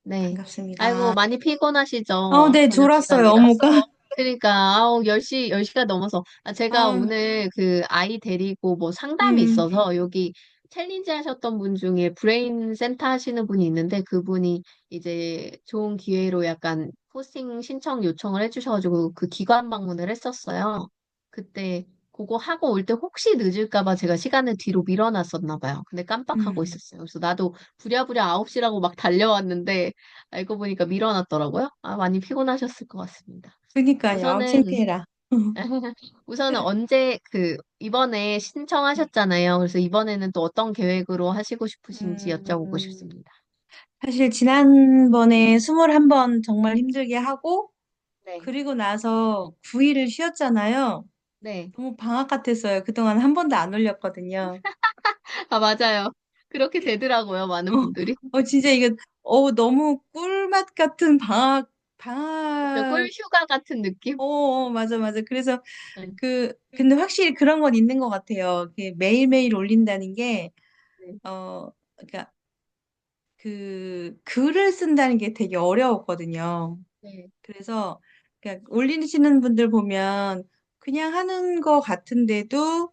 Speaker 2: 네. 아이고,
Speaker 4: 반갑습니다.
Speaker 2: 많이 피곤하시죠?
Speaker 4: 네,
Speaker 2: 저녁
Speaker 4: 졸았어요,
Speaker 2: 시간이라.
Speaker 4: 업무가.
Speaker 2: 그러니까, 10시가 넘어서. 아, 제가
Speaker 4: 아,
Speaker 2: 오늘 그 아이 데리고 뭐 상담이
Speaker 4: 음,
Speaker 2: 있어서 여기 챌린지 하셨던 분 중에 브레인 센터 하시는 분이 있는데 그분이 이제 좋은 기회로 약간 포스팅 신청 요청을 해주셔가지고 그 기관 방문을 했었어요. 그때 그거 하고 올 때 혹시 늦을까 봐 제가 시간을 뒤로 밀어놨었나 봐요. 근데 깜빡하고
Speaker 4: 음.
Speaker 2: 있었어요. 그래서 나도 부랴부랴 9시라고 막 달려왔는데 알고 보니까 밀어놨더라고요. 아, 많이 피곤하셨을 것 같습니다.
Speaker 4: 그니까요. 아우,
Speaker 2: 우선은,
Speaker 4: 창피해라.
Speaker 2: 우선은 언제 이번에 신청하셨잖아요. 그래서 이번에는 또 어떤 계획으로 하시고 싶으신지 여쭤보고
Speaker 4: 음,
Speaker 2: 싶습니다.
Speaker 4: 사실 지난번에 21번 정말 힘들게 하고,
Speaker 2: 네.
Speaker 4: 그리고 나서 9일을 쉬었잖아요.
Speaker 2: 네.
Speaker 4: 너무 방학 같았어요. 그동안 한 번도 안 올렸거든요.
Speaker 2: 아, 맞아요. 그렇게 되더라고요. 많은 분들이.
Speaker 4: 진짜 이거, 너무 꿀맛 같은
Speaker 2: 그쵸,
Speaker 4: 방학,
Speaker 2: 꿀휴가 같은 느낌?
Speaker 4: 맞아, 맞아. 그래서
Speaker 2: 네.
Speaker 4: 근데 확실히 그런 건 있는 것 같아요. 매일매일 올린다는 게,
Speaker 2: 네.
Speaker 4: 그러니까 글을 쓴다는 게 되게 어려웠거든요.
Speaker 2: 네.
Speaker 4: 그래서 그러니까 올리시는 분들 보면 그냥 하는 거 같은데도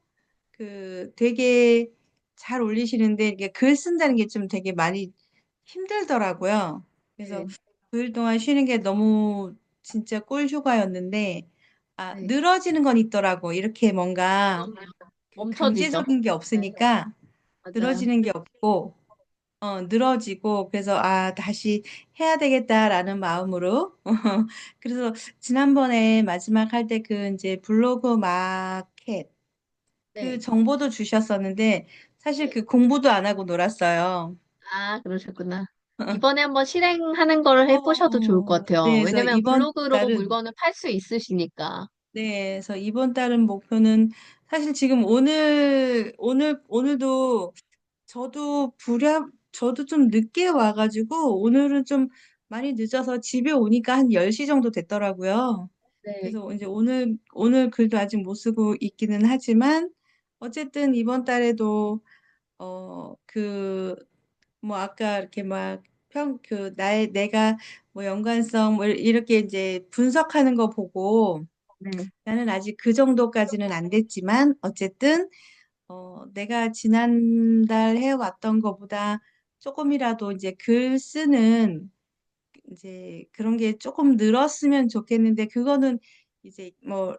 Speaker 4: 되게 잘 올리시는데 이게 글 쓴다는 게 좀 되게 많이 힘들더라고요. 그래서
Speaker 2: 네.
Speaker 4: 9일 동안 쉬는 게 너무 진짜 꿀 휴가였는데,
Speaker 2: 네.
Speaker 4: 늘어지는 건 있더라고. 이렇게 뭔가
Speaker 2: 그럼요. 멈춰지죠.
Speaker 4: 강제적인 게
Speaker 2: 네.
Speaker 4: 없으니까
Speaker 2: 맞아요.
Speaker 4: 늘어지는 게 없고, 늘어지고, 그래서, 다시 해야 되겠다라는 마음으로. 그래서 지난번에 마지막 할 때 이제 블로그 마켓, 그
Speaker 2: 네.
Speaker 4: 정보도 주셨었는데, 사실
Speaker 2: 네.
Speaker 4: 그 공부도 안 하고 놀았어요.
Speaker 2: 아, 그러셨구나. 이번에 한번 실행하는 거를 해보셔도 좋을 것 같아요.
Speaker 4: 네, 그래서
Speaker 2: 왜냐면
Speaker 4: 이번
Speaker 2: 블로그로
Speaker 4: 달은,
Speaker 2: 물건을 팔 수 있으시니까.
Speaker 4: 네, 그래서 이번 달은 목표는 사실 지금 오늘도 저도 좀 늦게 와가지고, 오늘은 좀 많이 늦어서 집에 오니까 한 10시 정도 됐더라고요.
Speaker 2: 네,
Speaker 4: 그래서 이제 오늘 글도 아직 못 쓰고 있기는 하지만, 어쨌든 이번 달에도, 뭐, 아까 이렇게 막, 내가 뭐 연관성, 뭐, 이렇게 이제 분석하는 거 보고,
Speaker 2: 네,
Speaker 4: 나는 아직 그 정도까지는 안 됐지만, 어쨌든, 내가 지난달 해왔던 것보다 조금이라도 이제 글 쓰는 이제 그런 게 조금 늘었으면 좋겠는데, 그거는 이제 뭐,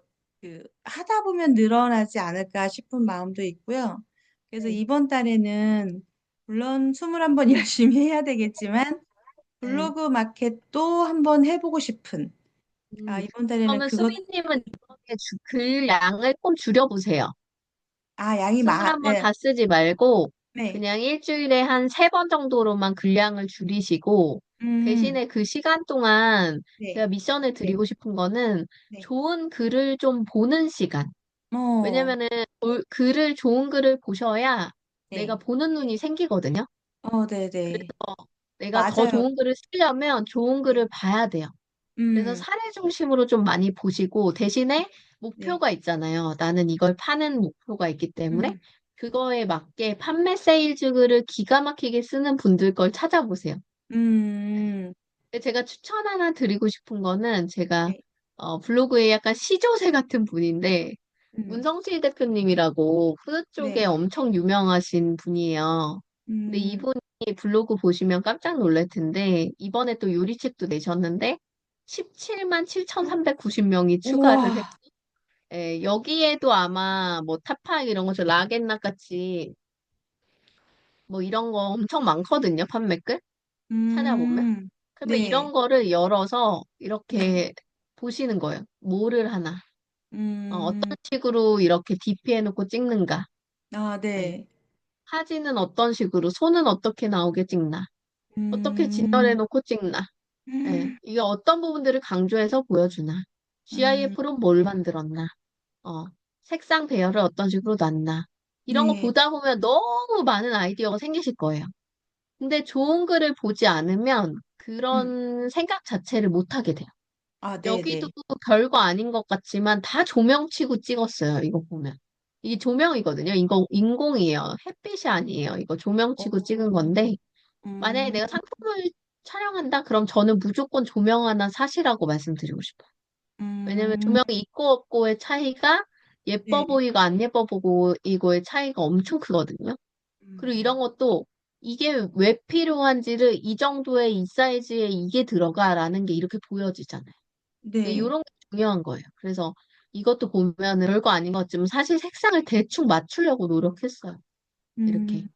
Speaker 4: 하다 보면 늘어나지 않을까 싶은 마음도 있고요. 그래서
Speaker 2: 네,
Speaker 4: 이번 달에는 물론 21번 열심히 해야 되겠지만,
Speaker 2: 네.
Speaker 4: 블로그 마켓도 한번 해보고 싶은,
Speaker 2: 음,
Speaker 4: 이번 달에는
Speaker 2: 그러면 수빈님은 이렇게 글 양을 좀 줄여보세요.
Speaker 4: 양이
Speaker 2: 21번
Speaker 4: 네,
Speaker 2: 다 쓰지 말고,
Speaker 4: 네,
Speaker 2: 그냥 일주일에 한 3번 정도로만 글량을 줄이시고,
Speaker 4: 음,
Speaker 2: 대신에 그 시간 동안
Speaker 4: 네,
Speaker 2: 제가 미션을 드리고 싶은 거는
Speaker 4: 네,
Speaker 2: 좋은 글을 좀 보는 시간.
Speaker 4: 어,
Speaker 2: 왜냐면은 좋은 글을 보셔야 내가
Speaker 4: 네,
Speaker 2: 보는 눈이 생기거든요.
Speaker 4: 네네.
Speaker 2: 내가 더
Speaker 4: 맞아요.
Speaker 2: 좋은 글을 쓰려면 좋은
Speaker 4: 네.
Speaker 2: 글을 봐야 돼요. 그래서
Speaker 4: 음,
Speaker 2: 사례 중심으로 좀 많이 보시고 대신에
Speaker 4: 네.
Speaker 2: 목표가 있잖아요. 나는 이걸 파는 목표가 있기 때문에
Speaker 4: 음,
Speaker 2: 그거에 맞게 판매 세일즈 글을 기가 막히게 쓰는 분들 걸 찾아보세요.
Speaker 4: 음,
Speaker 2: 근데 제가 추천 하나 드리고 싶은 거는 제가
Speaker 4: 네.
Speaker 2: 블로그에 약간 시조새 같은 분인데
Speaker 4: 음,
Speaker 2: 문성실 대표님이라고 푸드 쪽에
Speaker 4: 네.
Speaker 2: 엄청 유명하신 분이에요. 근데
Speaker 4: 음,
Speaker 2: 이분이 블로그 보시면 깜짝 놀랄 텐데, 이번에 또 요리책도 내셨는데, 17만 7,390명이 추가를 했고,
Speaker 4: 우와.
Speaker 2: 예, 여기에도 아마 뭐 타파 이런 거, 저 라겐락 같이 뭐 이런 거 엄청 많거든요, 판매글? 찾아보면.
Speaker 4: 음,
Speaker 2: 그러면 이런
Speaker 4: 네.
Speaker 2: 거를 열어서
Speaker 4: 네.
Speaker 2: 이렇게 보시는 거예요. 뭐를 하나. 어떤
Speaker 4: 음,
Speaker 2: 식으로 이렇게 DP해놓고 찍는가.
Speaker 4: 아,
Speaker 2: 예.
Speaker 4: 네.
Speaker 2: 사진은 어떤 식으로, 손은 어떻게 나오게 찍나. 어떻게
Speaker 4: 음,
Speaker 2: 진열해놓고 찍나. 예.
Speaker 4: 음,
Speaker 2: 이게 어떤 부분들을 강조해서 보여주나.
Speaker 4: 음,
Speaker 2: GIF로 뭘 만들었나. 어, 색상 배열을 어떤 식으로 놨나. 이런 거
Speaker 4: 네.
Speaker 2: 보다 보면 너무 많은 아이디어가 생기실 거예요. 근데 좋은 글을 보지 않으면
Speaker 4: 음,
Speaker 2: 그런 생각 자체를 못 하게 돼요.
Speaker 4: 아,
Speaker 2: 여기도
Speaker 4: 네네.
Speaker 2: 별거 아닌 것 같지만 다 조명치고 찍었어요. 이거 보면. 이게 조명이거든요. 이거 인공이에요. 햇빛이 아니에요. 이거 조명치고 찍은
Speaker 4: 어,
Speaker 2: 건데 만약에
Speaker 4: 음,
Speaker 2: 내가 상품을 촬영한다? 그럼 저는 무조건 조명 하나 사시라고 말씀드리고 싶어요. 왜냐면
Speaker 4: 음,
Speaker 2: 조명이 있고 없고의 차이가 예뻐
Speaker 4: 네.
Speaker 2: 보이고 안 예뻐 보이고의 차이가 엄청 크거든요. 그리고 이런
Speaker 4: 음,
Speaker 2: 것도 이게 왜 필요한지를 이 정도의 이 사이즈에 이게 들어가라는 게 이렇게 보여지잖아요. 근데
Speaker 4: 네.
Speaker 2: 이런 게 중요한 거예요. 그래서 이것도 보면 별거 아닌 것 같지만 사실 색상을 대충 맞추려고 노력했어요. 이렇게.
Speaker 4: 음,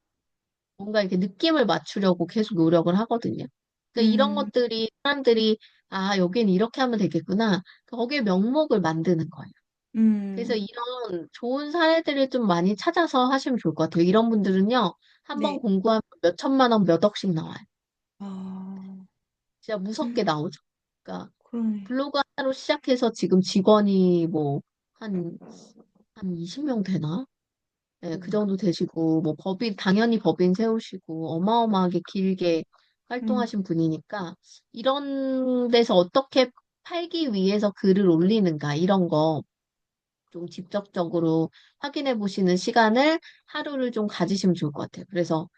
Speaker 2: 뭔가 이렇게 느낌을 맞추려고 계속 노력을 하거든요. 그러니까 이런
Speaker 4: 음,
Speaker 2: 것들이 사람들이 아, 여긴 이렇게 하면 되겠구나. 거기에 명목을 만드는 거예요. 그래서
Speaker 4: 음,
Speaker 2: 이런 좋은 사례들을 좀 많이 찾아서 하시면 좋을 것 같아요. 이런 분들은요, 한번
Speaker 4: 네.
Speaker 2: 공부하면 몇 천만 원, 몇 억씩 나와요.
Speaker 4: 아,
Speaker 2: 진짜 무섭게 나오죠. 그러니까
Speaker 4: 그러네.
Speaker 2: 블로그 하나로 시작해서 지금 직원이 뭐 한, 한 20명 되나? 네, 그
Speaker 4: 우와.
Speaker 2: 정도 되시고, 뭐 당연히 법인 세우시고, 어마어마하게 길게
Speaker 4: 음,
Speaker 2: 활동하신 분이니까, 이런 데서 어떻게 팔기 위해서 글을 올리는가, 이런 거 좀 직접적으로 확인해 보시는 시간을 하루를 좀 가지시면 좋을 것 같아요. 그래서,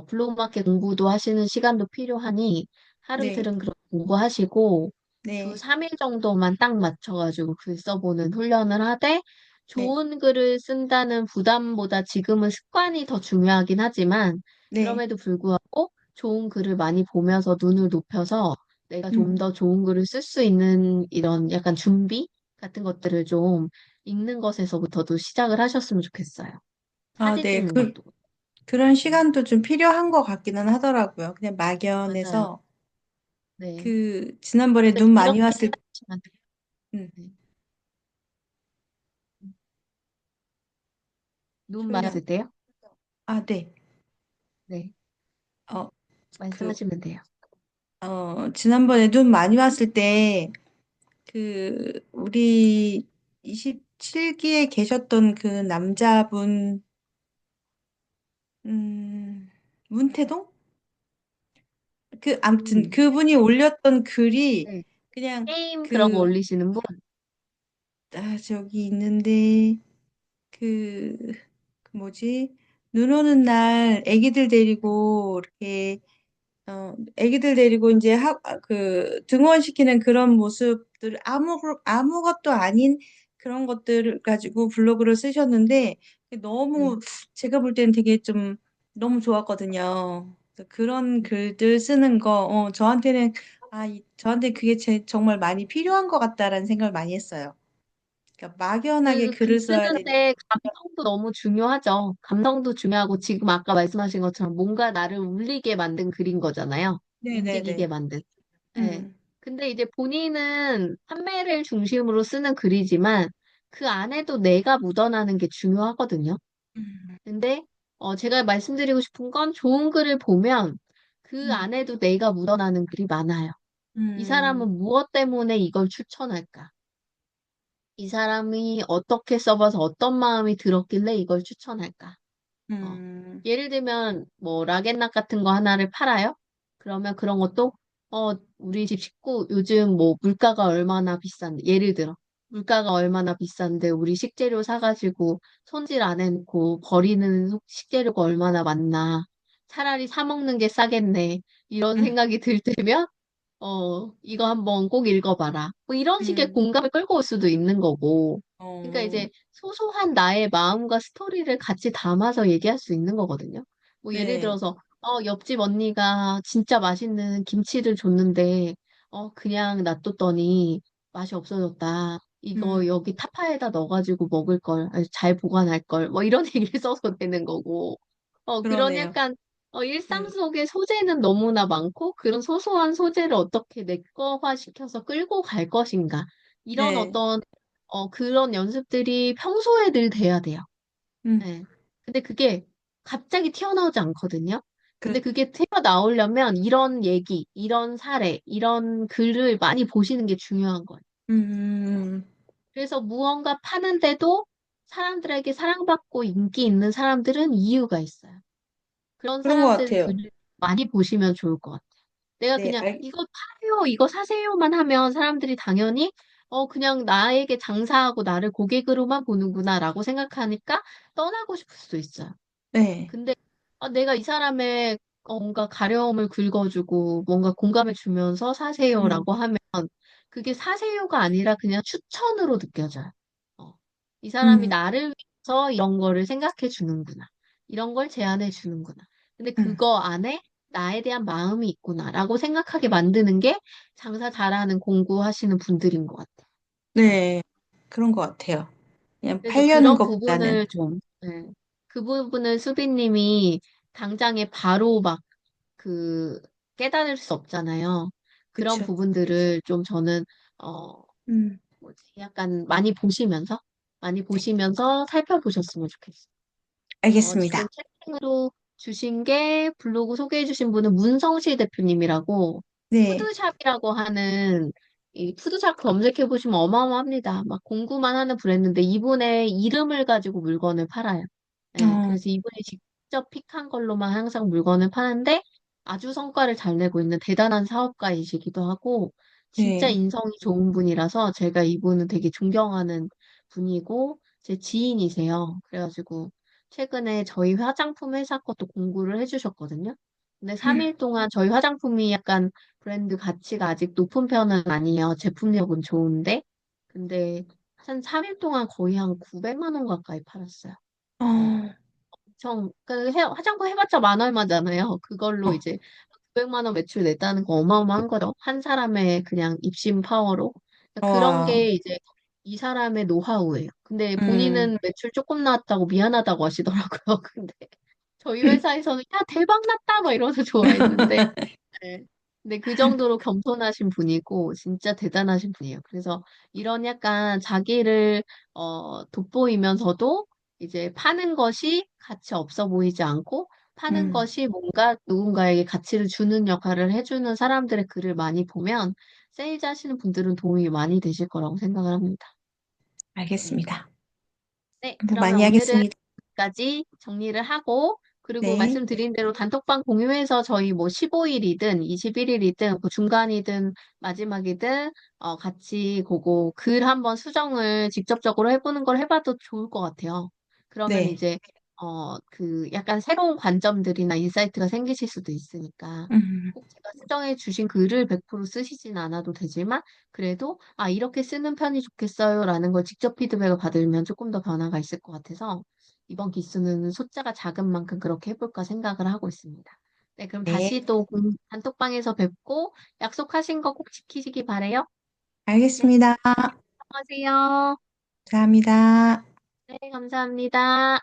Speaker 2: 블로그 마켓 공부도 하시는 시간도 필요하니, 하루
Speaker 4: 네.
Speaker 2: 이틀은 그런 공부하시고, 주
Speaker 4: 네.
Speaker 2: 3일 정도만 딱 맞춰가지고 글 써보는 훈련을 하되,
Speaker 4: 네.
Speaker 2: 좋은 글을 쓴다는 부담보다 지금은 습관이 더 중요하긴 하지만,
Speaker 4: 네.
Speaker 2: 그럼에도 불구하고 좋은 글을 많이 보면서 눈을 높여서 내가 좀
Speaker 4: 음.
Speaker 2: 더 좋은 글을 쓸 수 있는 이런 약간 준비 같은 것들을 좀 읽는 것에서부터도 시작을 하셨으면 좋겠어요.
Speaker 4: 아,
Speaker 2: 사진
Speaker 4: 네.
Speaker 2: 찍는 것도.
Speaker 4: 그런
Speaker 2: 네,
Speaker 4: 시간도 좀 필요한 것 같기는 하더라고요. 그냥
Speaker 2: 맞아요.
Speaker 4: 막연해서.
Speaker 2: 네.
Speaker 4: 그, 지난번에
Speaker 2: 근데
Speaker 4: 눈 많이
Speaker 2: 이렇게
Speaker 4: 왔을,
Speaker 2: 생각하시면 돼요.
Speaker 4: 음,
Speaker 2: 네. 눈
Speaker 4: 소리나.
Speaker 2: 맞을 때요?
Speaker 4: 아, 네.
Speaker 2: 네.
Speaker 4: 어, 그,
Speaker 2: 말씀하시면 돼요.
Speaker 4: 지난번에 눈 많이 왔을 때, 우리 27기에 계셨던 그 남자분, 문태동? 아무튼
Speaker 2: 음.
Speaker 4: 그분이 올렸던 글이
Speaker 2: 네.
Speaker 4: 그냥
Speaker 2: 게임 그런 거
Speaker 4: 그,
Speaker 2: 올리시는 분?
Speaker 4: 저기 있는데, 그, 그 뭐지? 눈 오는 날 애기들 데리고 이렇게 애기들 데리고 이제 등원시키는 그런 모습들 아무것도 아닌 그런 것들을 가지고 블로그를 쓰셨는데
Speaker 2: 네.
Speaker 4: 너무 제가 볼 때는 되게 좀 너무 좋았거든요. 그래서 그런 글들 쓰는 거 저한테는 저한테 그게 정말 많이 필요한 것 같다라는 생각을 많이 했어요. 그러니까 막연하게
Speaker 2: 그 글
Speaker 4: 글을 써야 되니까.
Speaker 2: 쓰는데 감성도 너무 중요하죠. 감성도 중요하고 지금 아까 말씀하신 것처럼 뭔가 나를 울리게 만든 글인 거잖아요. 움직이게
Speaker 4: 네네네.
Speaker 2: 만든. 네.
Speaker 4: 음,
Speaker 2: 근데 이제 본인은 판매를 중심으로 쓰는 글이지만 그 안에도 내가 묻어나는 게 중요하거든요.
Speaker 4: 음,
Speaker 2: 근데 제가 말씀드리고 싶은 건 좋은 글을 보면 그
Speaker 4: 음,
Speaker 2: 안에도 내가 묻어나는 글이 많아요. 이
Speaker 4: 음,
Speaker 2: 사람은 무엇 때문에 이걸 추천할까? 이 사람이 어떻게 써봐서 어떤 마음이 들었길래 이걸 추천할까? 어,
Speaker 4: 음,
Speaker 2: 예를 들면, 뭐, 락앤락 같은 거 하나를 팔아요? 그러면 그런 것도, 우리 집 식구 요즘 뭐, 물가가 얼마나 비싼데, 예를 들어, 물가가 얼마나 비싼데, 우리 식재료 사가지고 손질 안 해놓고 버리는 식재료가 얼마나 많나. 차라리 사 먹는 게 싸겠네. 이런
Speaker 4: 음,
Speaker 2: 생각이 들 때면, 이거 한번 꼭 읽어봐라. 뭐 이런 식의
Speaker 4: 음,
Speaker 2: 공감을 끌고 올 수도 있는 거고, 그러니까
Speaker 4: 어,
Speaker 2: 이제 소소한 나의 마음과 스토리를 같이 담아서 얘기할 수 있는 거거든요. 뭐 예를
Speaker 4: 네.
Speaker 2: 들어서 옆집 언니가 진짜 맛있는 김치를 줬는데 그냥 놔뒀더니 맛이 없어졌다.
Speaker 4: 음,
Speaker 2: 이거 여기 타파에다 넣어가지고 먹을 걸, 아니, 잘 보관할 걸, 뭐 이런 얘기를 써서 되는 거고. 그런
Speaker 4: 그러네요.
Speaker 2: 약간 일상
Speaker 4: 음,
Speaker 2: 속의 소재는 너무나 많고 그런 소소한 소재를 어떻게 내 거화 시켜서 끌고 갈 것인가. 이런
Speaker 4: 네.
Speaker 2: 어떤 그런 연습들이 평소에 늘 돼야 돼요.
Speaker 4: 음,
Speaker 2: 네. 근데 그게 갑자기 튀어나오지 않거든요. 근데
Speaker 4: 그,
Speaker 2: 그게 튀어나오려면 이런 얘기, 이런 사례, 이런 글을 많이 보시는 게 중요한 거예요.
Speaker 4: 음,
Speaker 2: 그래서 무언가 파는데도 사람들에게 사랑받고 인기 있는 사람들은 이유가 있어요. 그런
Speaker 4: 그런 것
Speaker 2: 사람들
Speaker 4: 같아요.
Speaker 2: 글을 많이 보시면 좋을 것 같아요. 내가
Speaker 4: 네,
Speaker 2: 그냥 이거 파세요, 이거 사세요만 하면 사람들이 당연히 그냥 나에게 장사하고 나를 고객으로만 보는구나라고 생각하니까 떠나고 싶을 수도 있어요.
Speaker 4: 네.
Speaker 2: 근데 내가 이 사람의 뭔가 가려움을 긁어주고 뭔가 공감을 주면서
Speaker 4: 음,
Speaker 2: 사세요라고 하면 그게 사세요가 아니라 그냥 추천으로 느껴져요. 어, 이 사람이
Speaker 4: 음,
Speaker 2: 나를 위해서 이런 거를 생각해 주는구나. 이런 걸 제안해 주는구나. 근데
Speaker 4: 음.
Speaker 2: 그거 안에 나에 대한 마음이 있구나라고 생각하게 만드는 게 장사 잘하는 공부하시는 분들인 것 같아요.
Speaker 4: 네. 그런 것 같아요. 그냥
Speaker 2: 그래서
Speaker 4: 팔려는
Speaker 2: 그런
Speaker 4: 것보다는,
Speaker 2: 부분을 좀, 네. 그 부분을 수빈님이 당장에 바로 막 그 깨달을 수 없잖아요. 그런
Speaker 4: 그쵸.
Speaker 2: 부분들을 좀 저는 어
Speaker 4: 음,
Speaker 2: 뭐지 약간 많이 보시면서 살펴보셨으면 좋겠어요. 지금
Speaker 4: 알겠습니다.
Speaker 2: 채팅으로 주신 게 블로그 소개해 주신 분은 문성실 대표님이라고
Speaker 4: 네.
Speaker 2: 푸드샵이라고 하는 이 푸드샵 검색해 보시면 어마어마합니다. 막 공구만 하는 브랜드인데 이분의 이름을 가지고 물건을 팔아요. 네,
Speaker 4: 어,
Speaker 2: 그래서 이분이 직접 픽한 걸로만 항상 물건을 파는데 아주 성과를 잘 내고 있는 대단한 사업가이시기도 하고 진짜
Speaker 4: 네.
Speaker 2: 인성이 좋은 분이라서 제가 이분은 되게 존경하는 분이고 제 지인이세요. 그래가지고 최근에 저희 화장품 회사 것도 공부를 해주셨거든요. 근데 3일 동안 저희 화장품이 약간 브랜드 가치가 아직 높은 편은 아니에요. 제품력은 좋은데. 근데 한 3일 동안 거의 한 900만 원 가까이 팔았어요.
Speaker 4: 어,
Speaker 2: 네. 화장품 해봤자 만 얼마잖아요. 그걸로
Speaker 4: 어,
Speaker 2: 이제 900만 원 매출 냈다는 거 어마어마한 거죠. 한 사람의 그냥 입심 파워로. 그러니까 그런
Speaker 4: 와,
Speaker 2: 게 이제 이 사람의 노하우예요. 근데
Speaker 4: 음,
Speaker 2: 본인은 매출 조금 나왔다고 미안하다고 하시더라고요. 근데 저희 회사에서는 야 대박 났다 막 이러면서 좋아했는데 네. 근데 그 정도로 겸손하신 분이고 진짜 대단하신 분이에요. 그래서 이런 약간 자기를 돋보이면서도 이제 파는 것이 가치 없어 보이지 않고 파는
Speaker 4: 음,
Speaker 2: 것이 뭔가 누군가에게 가치를 주는 역할을 해주는 사람들의 글을 많이 보면 세일즈 하시는 분들은 도움이 많이 되실 거라고 생각을 합니다. 네.
Speaker 4: 알겠습니다.
Speaker 2: 네,
Speaker 4: 공부
Speaker 2: 그러면
Speaker 4: 많이
Speaker 2: 오늘은
Speaker 4: 하겠습니다.
Speaker 2: 여기까지 정리를 하고, 그리고
Speaker 4: 네,
Speaker 2: 말씀드린 대로 단톡방 공유해서 저희 뭐 15일이든 21일이든 뭐 중간이든 마지막이든 같이 보고 글 한번 수정을 직접적으로 해보는 걸 해봐도 좋을 것 같아요. 그러면
Speaker 4: 네,
Speaker 2: 이제 그 약간 새로운 관점들이나 인사이트가 생기실 수도 있으니까
Speaker 4: 음,
Speaker 2: 꼭 제가 수정해 주신 글을 100% 쓰시진 않아도 되지만 그래도 이렇게 쓰는 편이 좋겠어요라는 걸 직접 피드백을 받으면 조금 더 변화가 있을 것 같아서 이번 기수는 숫자가 작은 만큼 그렇게 해볼까 생각을 하고 있습니다. 네, 그럼
Speaker 4: 네,
Speaker 2: 다시 또 단톡방에서 뵙고 약속하신 거 꼭 지키시기 바래요. 네,
Speaker 4: 알겠습니다.
Speaker 2: 수고하세요.
Speaker 4: 감사합니다.
Speaker 2: 네, 감사합니다.